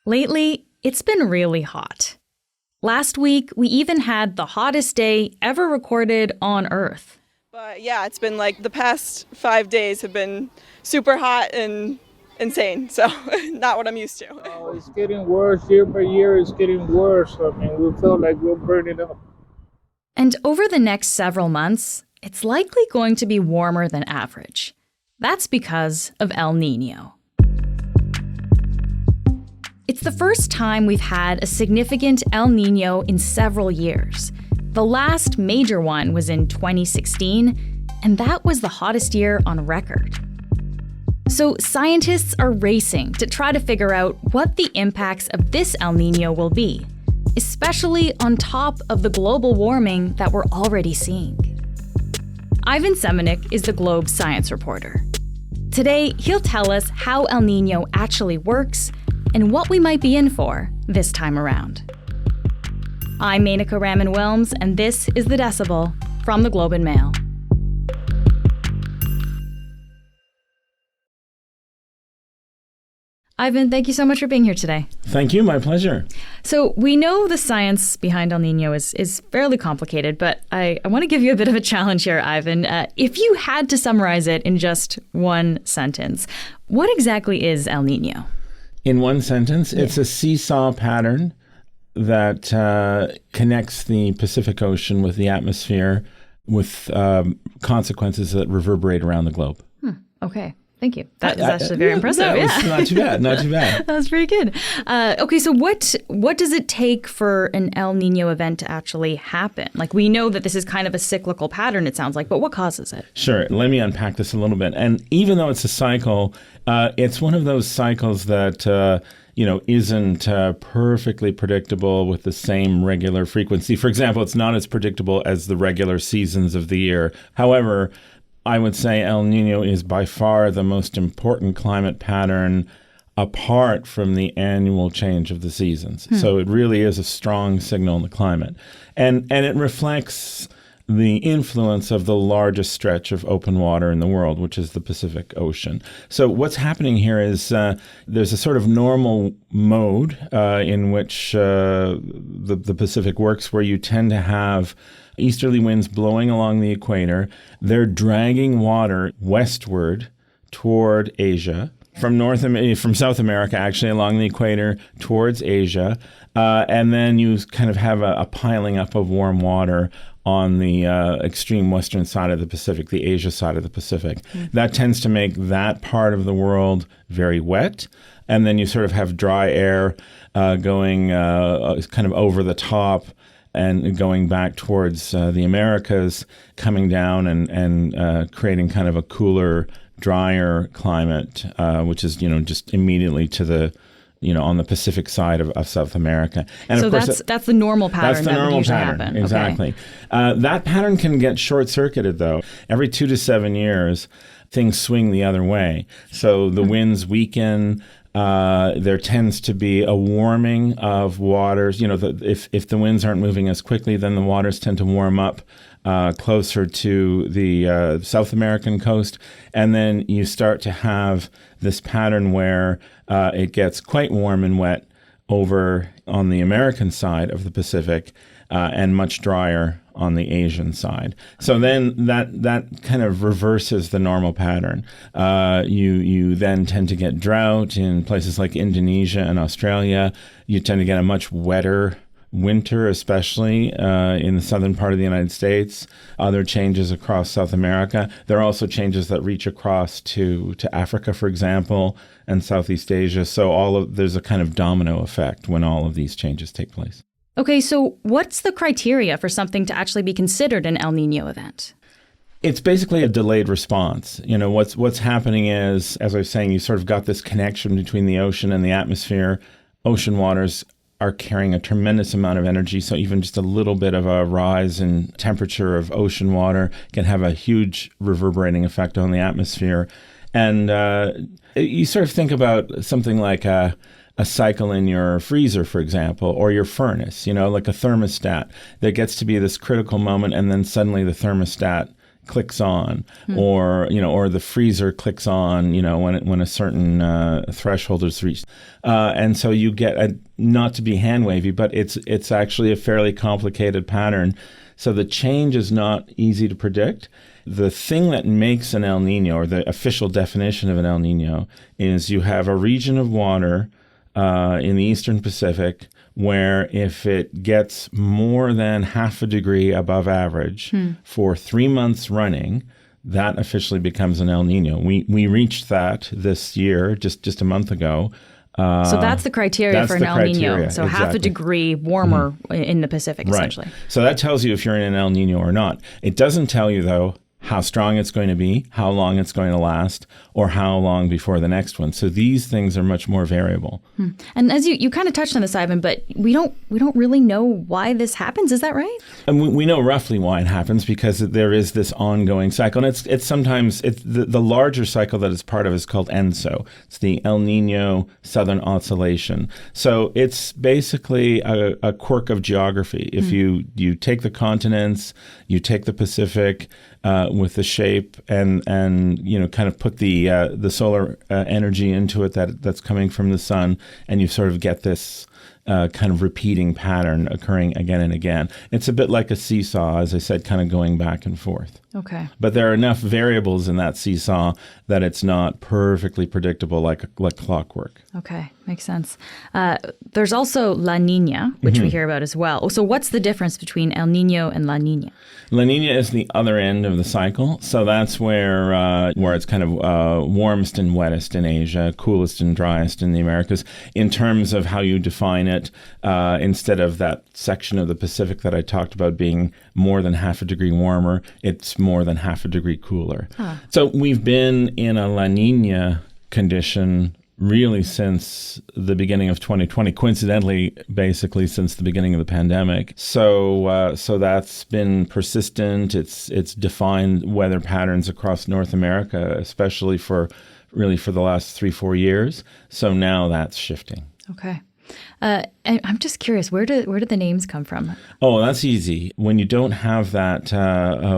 Lately, it's been really hot. Last week, we even had the hottest day ever recorded on Earth. But yeah, it's been like the past 5 days have been super hot and insane, so not what I'm used to. Oh, it's getting worse year by year. It's getting worse. I mean, we feel like we're burning up. And over the next several months, it's likely going to be warmer than average. That's because of El Niño. It's the first time we've had a significant El Niño in several years. The last major one was in 2016, and that was the hottest year on record. So scientists are racing to try to figure out what the impacts of this El Niño will be, especially on top of the global warming that we're already seeing. Ivan Semeniuk is the Globe's science reporter. Today, he'll tell us how El Niño actually works and what we might be in for this time around. I'm Menaka Raman-Wilms, and this is The Decibel from the Globe and Mail. Ivan, thank you so much for being here today. Thank you, my pleasure. So we know the science behind El Niño is fairly complicated, but I want to give you a bit of a challenge here, Ivan. If you had to summarize it in just one sentence, what exactly is El Niño? In one sentence, It's a seesaw pattern that connects the Pacific Ocean with the atmosphere with consequences that reverberate around the globe. Okay. Thank you. That is actually very impressive. That was not too bad. Not too bad. That was pretty good. Okay, so what does it take for an El Niño event to actually happen? Like, we know that this is kind of a cyclical pattern, it sounds like, but what causes it? Sure. Let me unpack this a little bit. And even though it's a cycle, it's one of those cycles that isn't perfectly predictable with the same regular frequency. For example, it's not as predictable as the regular seasons of the year. However, I would say El Niño is by far the most important climate pattern apart from the annual change of the seasons. So it really is a strong signal in the climate. And it reflects the influence of the largest stretch of open water in the world, which is the Pacific Ocean. So what's happening here is there's a sort of normal mode in which the Pacific works, where you tend to have easterly winds blowing along the equator. They're dragging water westward toward Asia, from South America, actually, along the equator towards Asia. And then you kind of have a piling up of warm water on the extreme western side of the Pacific, the Asia side of the Pacific. That tends to make that part of the world very wet. And then you sort of have dry air going kind of over the top and going back towards the Americas, coming down and creating kind of a cooler, drier climate, which is, just immediately to the, on the Pacific side of South America. And so of course, that's the normal pattern. That's the that normal would usually pattern, happen. exactly. Okay. That pattern can get short-circuited, though. Every 2 to 7 years, things swing the other way. So the winds weaken. There tends to be a warming of waters. If the winds aren't moving as quickly, then the waters tend to warm up closer to the South American coast. And then you start to have this pattern where it gets quite warm and wet over on the American side of the Pacific and much drier on the Asian side. So then that kind of reverses the normal pattern. You then tend to get drought in places like Indonesia and Australia. You tend to get a much wetter winter, especially in the southern part of the United States. Other changes across South America. There are also changes that reach across to Africa, for example, and Southeast Asia. So there's a kind of domino effect when all of these changes take place. Okay, so what's the criteria for something to actually be considered an El Niño event? It's basically a delayed response. What's happening is, as I was saying, you sort of got this connection between the ocean and the atmosphere. Ocean waters are carrying a tremendous amount of energy, so even just a little bit of a rise in temperature of ocean water can have a huge reverberating effect on the atmosphere. And you sort of think about something like a cycle in your freezer, for example, or your furnace, like a thermostat. There gets to be this critical moment, and then suddenly the thermostat clicks on, or the freezer clicks on, when a certain threshold is reached, and so you get not to be hand wavy, but it's actually a fairly complicated pattern. So the change is not easy to predict. The thing that makes an El Nino, or the official definition of an El Nino, is you have a region of water in the Eastern Pacific where if it gets more than half a degree above average for 3 months running, that officially becomes an El Nino. We reached that this year, just a month ago. So that's the criteria for an El Nino. So exactly. half a degree warmer in the Pacific, essentially. Right. So that tells you if you're in an El Nino or not. It doesn't tell you, though, how strong it's going to be, how long it's going to last, or how long before the next one. So these things are much more variable. And as you kind of touched on this, Ivan, but we don't really know why this happens. Is that right? And we know roughly why it happens because there is this ongoing cycle. And it's sometimes the larger cycle that it's part of is called ENSO. It's the El Nino Southern Oscillation. So it's basically a quirk of geography. If you take the continents, you take the Pacific, with the shape and kind of put the solar energy into it that's coming from the sun, and you sort of get this kind of repeating pattern occurring again and again. It's a bit like a seesaw, as I said, kind of going back and forth. Okay. But there are enough variables in that seesaw that it's not perfectly predictable like clockwork. Okay, makes sense. There's also La Niña, which we hear about as well. So what's the difference between El Nino and La Niña? La Niña is the other end of the cycle. So that's where it's kind of warmest and wettest in Asia, coolest and driest in the Americas. In terms of how you define it, instead of that section of the Pacific that I talked about being more than half a degree warmer, it's more than half a degree cooler. So we've been in a La Niña condition really since the beginning of 2020, coincidentally, basically since the beginning of the pandemic. So that's been persistent. It's defined weather patterns across North America, especially for the last 3-4 years. So now that's shifting. Okay. I'm just curious, where do the names come from? Oh, that's easy. When you don't have that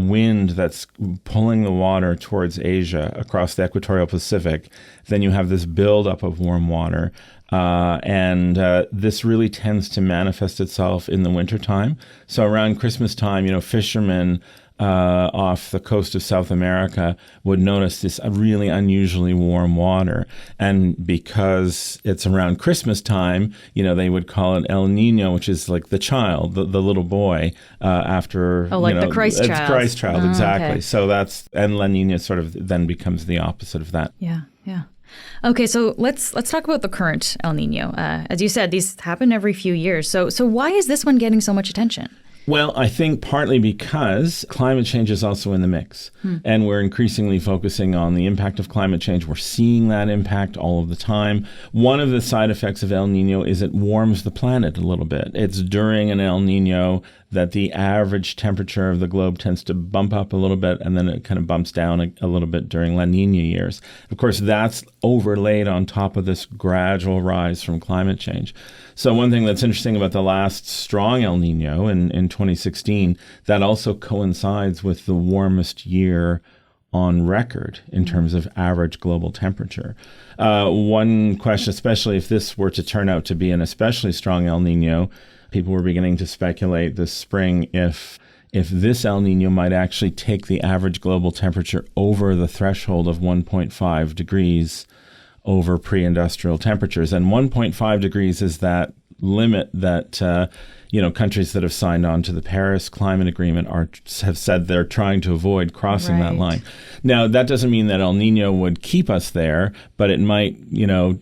wind that's pulling the water towards Asia across the equatorial Pacific, then you have this buildup of warm water. And this really tends to manifest itself in the wintertime. So around Christmas time, fishermen off the coast of South America would notice this really unusually warm water. And because it's around Christmas time, they would call it El Nino, which is like the child, the little boy, after... Oh, like the Christ child. It's Christ child, exactly. Okay. So and La Nina sort of then becomes the opposite of that. Yeah. Okay, so let's talk about the current El Nino. As you said, these happen every few years. So why is this one getting so much attention? Well, I think partly because climate change is also in the mix, and we're increasingly focusing on the impact of climate change. We're seeing that impact all of the time. One of the side effects of El Nino is it warms the planet a little bit. It's during an El Nino that the average temperature of the globe tends to bump up a little bit, and then it kind of bumps down a little bit during La Nina years. Of course, that's overlaid on top of this gradual rise from climate change. So one thing that's interesting about the last strong El Nino in 2016, that also coincides with the warmest year on record in terms of average global temperature. One question, especially if this were to turn out to be an especially strong El Nino, people were beginning to speculate this spring if this El Nino might actually take the average global temperature over the threshold of 1.5 degrees over pre-industrial temperatures. And 1.5 degrees is that limit that countries that have signed on to the Paris Climate Agreement have said they're trying to avoid crossing that line. Now, that doesn't mean that El Nino would keep us there, but it might,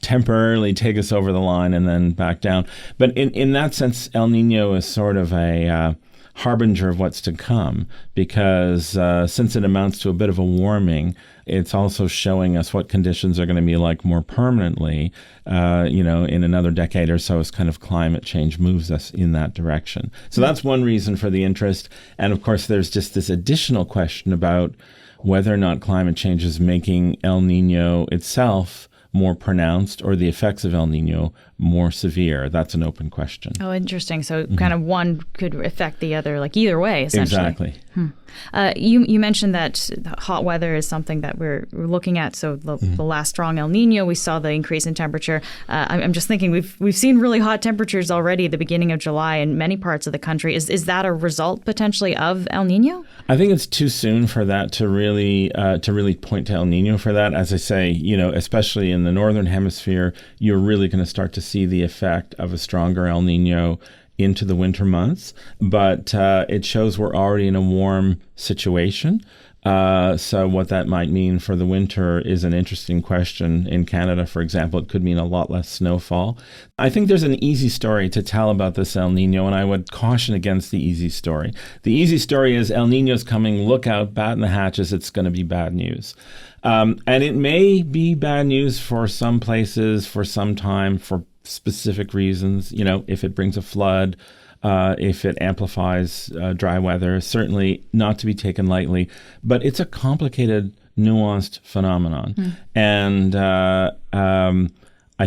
temporarily take us over the line and then back down. But in that sense, El Nino is sort of a harbinger of what's to come, because since it amounts to a bit of a warming, it's also showing us what conditions are going to be like more permanently, in another decade or so as kind of climate change moves us in that direction. So that's one reason for the interest. And of course, there's just this additional question about whether or not climate change is making El Nino itself more pronounced or the effects of El Nino more severe. That's an open question. Oh, interesting. So kind of one could affect the other, like either way, essentially. Exactly. You mentioned that hot weather is something that we're looking at. So the last strong El Nino, we saw the increase in temperature. I'm just thinking we've seen really hot temperatures already at the beginning of July in many parts of the country. Is that a result potentially of El Nino? I think it's too soon for that to really point to El Nino for that. As I say, especially in the northern hemisphere, you're really going to start to see the effect of a stronger El Nino into the winter months, but it shows we're already in a warm situation. So what that might mean for the winter is an interesting question. In Canada, for example, it could mean a lot less snowfall. I think there's an easy story to tell about this El Nino, and I would caution against the easy story. The easy story is El Nino's coming, look out, batten the hatches, it's going to be bad news. And it may be bad news for some places, for some time, for specific reasons, if it brings a flood, if it amplifies dry weather, certainly not to be taken lightly. But it's a complicated, nuanced phenomenon. And I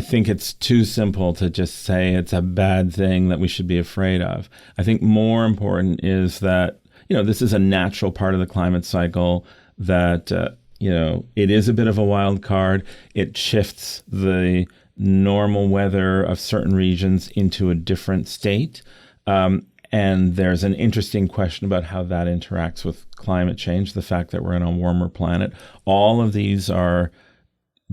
think it's too simple to just say it's a bad thing that we should be afraid of. I think more important is that, this is a natural part of the climate cycle, that, it is a bit of a wild card. It shifts the normal weather of certain regions into a different state. And there's an interesting question about how that interacts with climate change, the fact that we're in a warmer planet. All of these are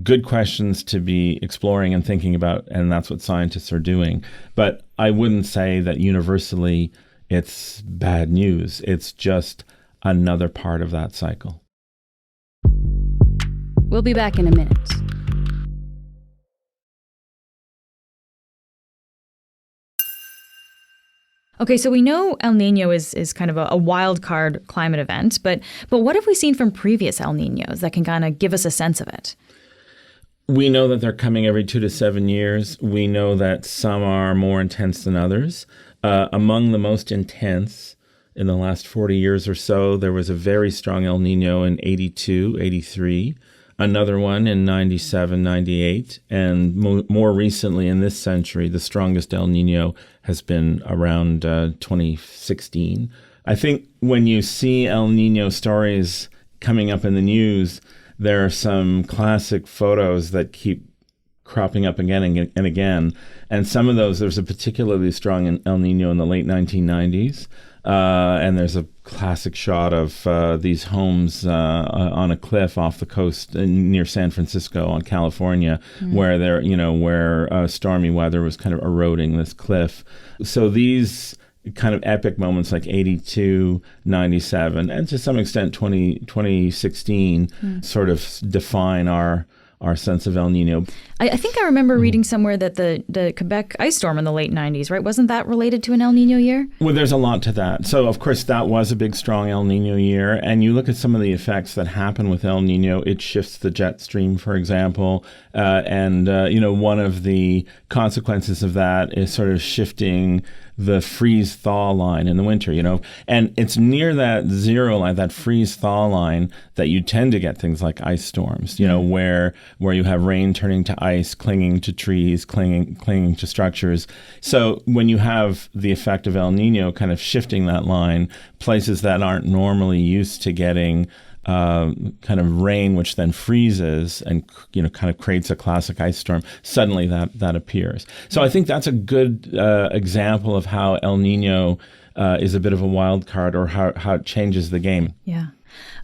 good questions to be exploring and thinking about, and that's what scientists are doing. But I wouldn't say that universally it's bad news. It's just another part of that cycle. We'll be back in a minute. Okay, so we know El Nino is kind of a wild card climate event, but what have we seen from previous El Ninos that can kind of give us a sense of it? We know that they're coming every 2 to 7 years. We know that some are more intense than others. Among the most intense in the last 40 years or so, there was a very strong El Nino in 82, 83. Another one in 97, 98, and more recently in this century, the strongest El Nino has been around 2016. I think when you see El Nino stories coming up in the news, there are some classic photos that keep cropping up again and again. And some of those, there's a particularly strong El Nino in the late 1990s. And there's a classic shot of these homes on a cliff off the coast near San Francisco on California, where where stormy weather was kind of eroding this cliff. So these kind of epic moments like 82, 97, and to some extent 2016 sort of define our sense of El Nino. I think I remember reading somewhere that the Quebec Ice Storm in the late 90s, right? Wasn't that related to an El Nino year? Well, there's a lot to that. So, of course, that was a big, strong El Nino year. And you look at some of the effects that happen with El Nino. It shifts the jet stream, for example. One of the consequences of that is sort of shifting the freeze-thaw line in the winter, And it's near that zero line, that freeze-thaw line, that you tend to get things like ice storms, where you have rain turning to ice, clinging to trees, clinging to structures. So when you have the effect of El Nino kind of shifting that line, places that aren't normally used to getting kind of rain, which then freezes and kind of creates a classic ice storm, suddenly that appears. So I think that's a good example of how El Nino is a bit of a wild card, or how it changes the game. Yeah.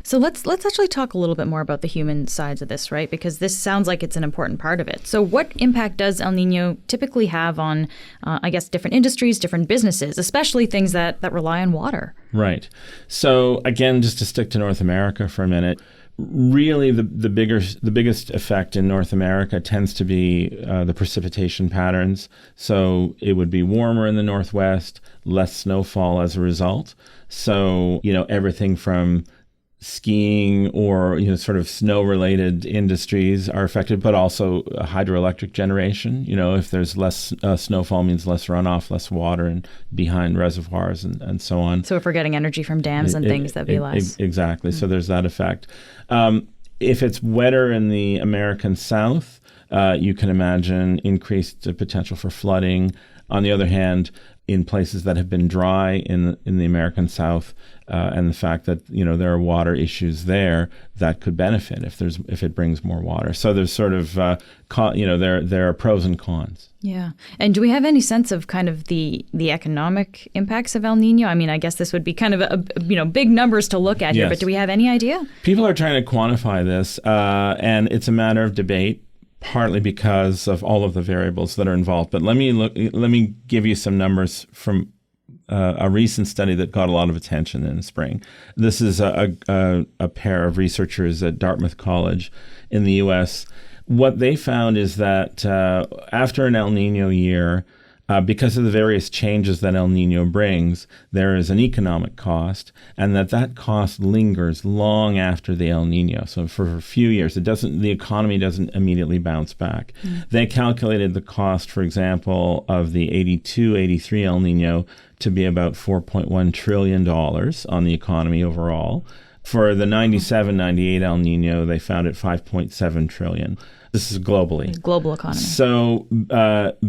So let's actually talk a little bit more about the human sides of this, right? Because this sounds like it's an important part of it. So what impact does El Nino typically have on, different industries, different businesses, especially things that rely on water? Right. So again, just to stick to North America for a minute, really the biggest effect in North America tends to be the precipitation patterns. So it would be warmer in the Northwest, less snowfall as a result. So, everything from skiing or sort of snow-related industries are affected, but also hydroelectric generation. If there's less snowfall, means less runoff, less water and behind reservoirs and so on. So if we're getting energy from dams and things, that'd be less. Exactly. So there's that effect. If it's wetter in the American South, You can imagine increased potential for flooding. On the other hand, in places that have been dry in the American South, and the fact that there are water issues there, that could benefit if it brings more water. So there's sort of there are pros and cons. Yeah. And do we have any sense of kind of the economic impacts of El Nino? I mean, I guess this would be kind of big numbers to look at here, but do we have any idea? People are trying to quantify this, and it's a matter of debate, partly because of all of the variables that are involved. But let me give you some numbers from a recent study that got a lot of attention in the spring. This is a pair of researchers at Dartmouth College in the U.S. What they found is that after an El Nino year, because of the various changes that El Nino brings, there is an economic cost, and that cost lingers long after the El Nino. So for a few years, the economy doesn't immediately bounce back. They calculated the cost, for example, of the 82-83 El Nino to be about $4.1 trillion on the economy overall. For the 97-98 El Nino, they found it $5.7 trillion. This is globally. Global economy. So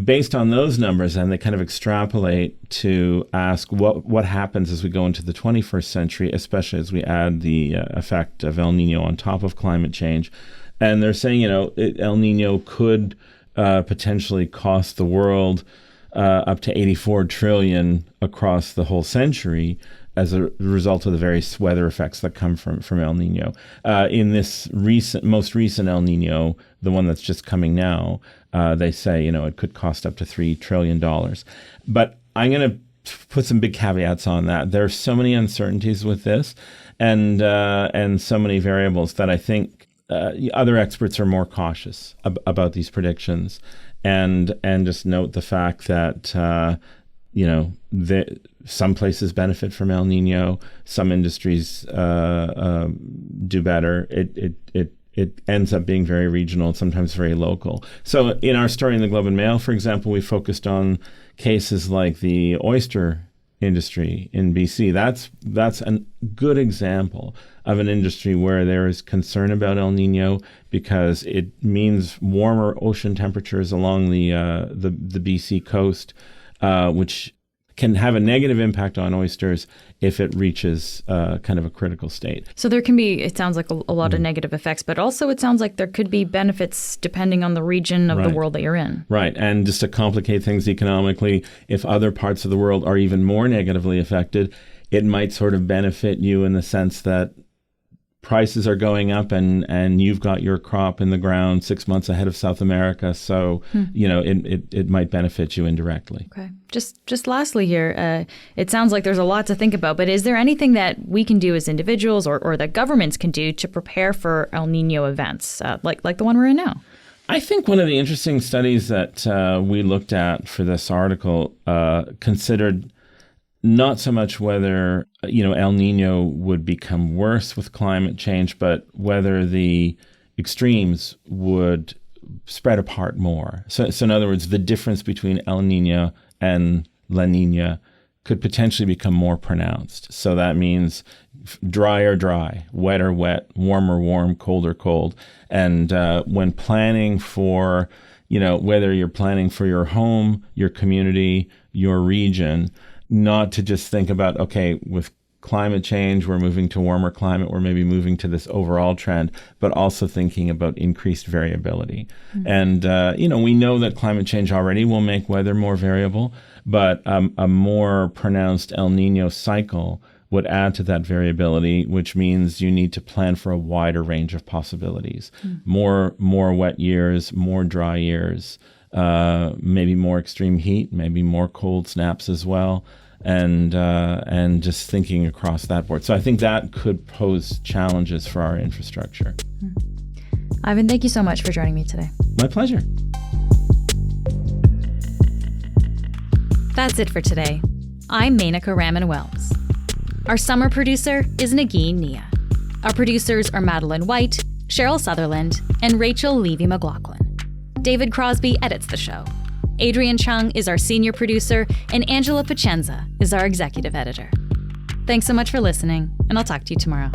based on those numbers, and they kind of extrapolate to ask what happens as we go into the 21st century, especially as we add the effect of El Nino on top of climate change. And they're saying, El Nino could potentially cost the world up to $84 trillion across the whole century as a result of the various weather effects that come from El Nino. In this most recent El Nino, the one that's just coming now, they say, it could cost up to $3 trillion. But I'm going to put some big caveats on that. There are so many uncertainties with this and so many variables that I think other experts are more cautious about these predictions, and just note the fact that some places benefit from El Nino, some industries do better. It ends up being very regional, sometimes very local. So in our story in the Globe and Mail, for example, we focused on cases like the oyster industry in BC. That's a good example of an industry where there is concern about El Nino because it means warmer ocean temperatures along the BC coast, which can have a negative impact on oysters if it reaches kind of a critical state. So there can be, it sounds like a lot of negative effects, but also it sounds like there could be benefits depending on the region of the world that you're in. Right. And just to complicate things economically, if other parts of the world are even more negatively affected, it might sort of benefit you in the sense that prices are going up and you've got your crop in the ground 6 months ahead of South America. So, it might benefit you indirectly. Okay. Just lastly here, it sounds like there's a lot to think about, but is there anything that we can do as individuals or that governments can do to prepare for El Nino events like the one we're in now? I think one of the interesting studies that we looked at for this article considered not so much whether, El Nino would become worse with climate change, but whether the extremes would spread apart more. So in other words, the difference between El Nino and La Nina could potentially become more pronounced. So that means drier, dry, wetter, wet, warmer, warm, colder, cold. And when planning for, whether you're planning for your home, your community, your region, not to just think about, okay, with climate change, we're moving to warmer climate, we're maybe moving to this overall trend, but also thinking about increased variability. Mm-hmm. And, we know that climate change already will make weather more variable, but a more pronounced El Nino cycle would add to that variability, which means you need to plan for a wider range of possibilities. Mm-hmm. More wet years, more dry years, maybe more extreme heat, maybe more cold snaps as well, and just thinking across that board. So I think that could pose challenges for our infrastructure. Ivan, thank you so much for joining me today. My pleasure. That's it for today. I'm Menaka Raman-Wells. Our summer producer is Nagin Nia. Our producers are Madeline White, Cheryl Sutherland, and Rachel Levy-McLaughlin. David Crosby edits the show. Adrian Chung is our senior producer, and Angela Pacenza is our executive editor. Thanks so much for listening, and I'll talk to you tomorrow.